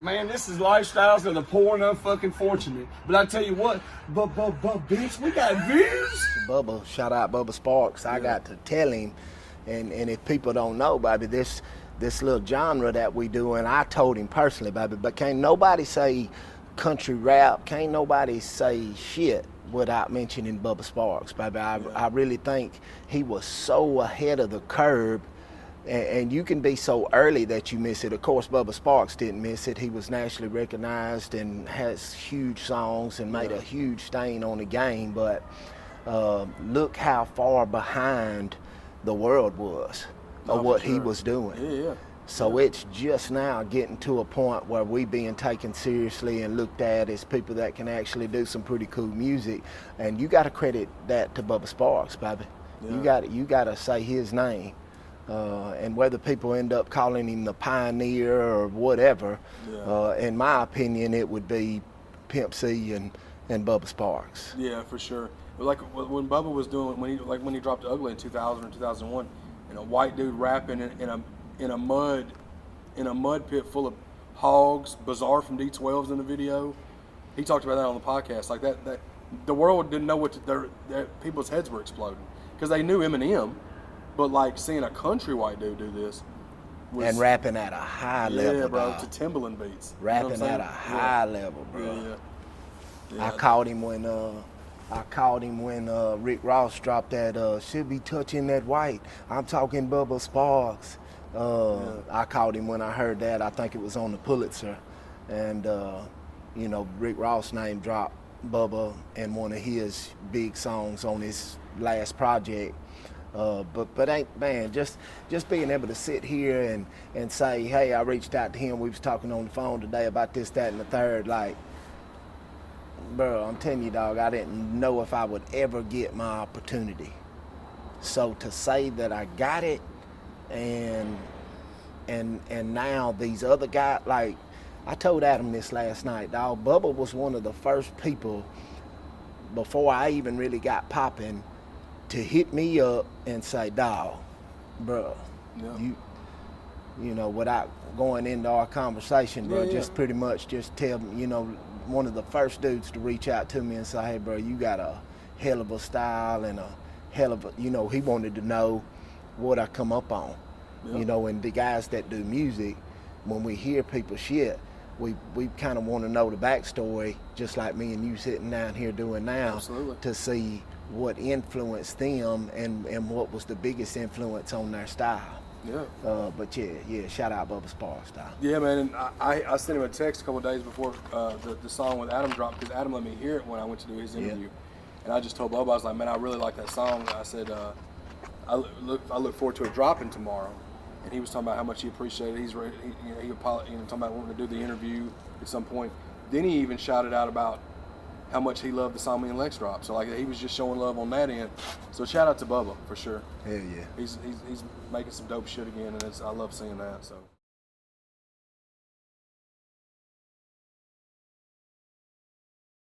Man, this is lifestyles of the poor and unfucking fortunate. But I tell you what, bitch, we got views. Bubba, shout out Bubba Sparxxx. I got to tell him, and if people don't know, baby, this little genre that we do, and I told him personally, baby, but can't nobody say country rap, can't nobody say shit without mentioning Bubba Sparxxx, baby. I really think he was so ahead of the curve. And you can be so early that you miss it. Of course, Bubba Sparxxx didn't miss it. He was nationally recognized and has huge songs and made a huge stain on the game. But look how far behind the world was of what he was doing. So it's just now getting to a point where we being taken seriously and looked at as people that can actually do some pretty cool music. And you got to credit that to Bubba Sparxxx, baby. You got to say his name. And whether people end up calling him the pioneer or whatever, in my opinion, it would be Pimp C and Bubba Sparxxx. Yeah, for sure. Like when Bubba was doing, when he dropped Ugly in 2000 or 2001, and a white dude rapping in a mud pit full of hogs, Bizarre from D12's in the video. He talked about that on the podcast. Like that the world didn't know what their people's heads were exploding because they knew Eminem. But like seeing a country white dude do this and rapping at a high level, bro, to Timbaland beats. Rapping you know at a high level, bro. Yeah. I called him when Rick Ross dropped that should be touching that white. I'm talking Bubba Sparxxx. I called him when I heard that. I think it was on the Pulitzer, and you know, Rick Ross name dropped Bubba in one of his big songs on his last project. But ain't, man, just being able to sit here and say, hey, I reached out to him, we was talking on the phone today about this, that, and the third, like, bro, I'm telling you, dog, I didn't know if I would ever get my opportunity. So to say that I got it, and now these other guys, like, I told Adam this last night, dog, Bubba was one of the first people, before I even really got popping, to hit me up and say, dawg, bro, you know, without going into our conversation, bro, just pretty much just tell me, you know, one of the first dudes to reach out to me and say, hey, bro, you got a hell of a style and a hell of a, you know, he wanted to know what I come up on. You know, and the guys that do music, when we hear people shit, we kind of want to know the backstory, just like me and you sitting down here doing now, to see what influenced them and what was the biggest influence on their style. But yeah, shout out Bubba Sparxxx style. Yeah, man, and I sent him a text a couple of days before the song with Adam dropped, because Adam let me hear it when I went to do his interview. And I just told Bubba, I was like, man, I really like that song. I said, I look forward to it dropping tomorrow. And he was talking about how much he appreciated it. He talking about wanting to do the interview at some point. Then he even shouted out about how much he loved the song me and Lex dropped. So like he was just showing love on that end. So shout out to Bubba for sure. Hell yeah. He's making some dope shit again, and I love seeing that. So.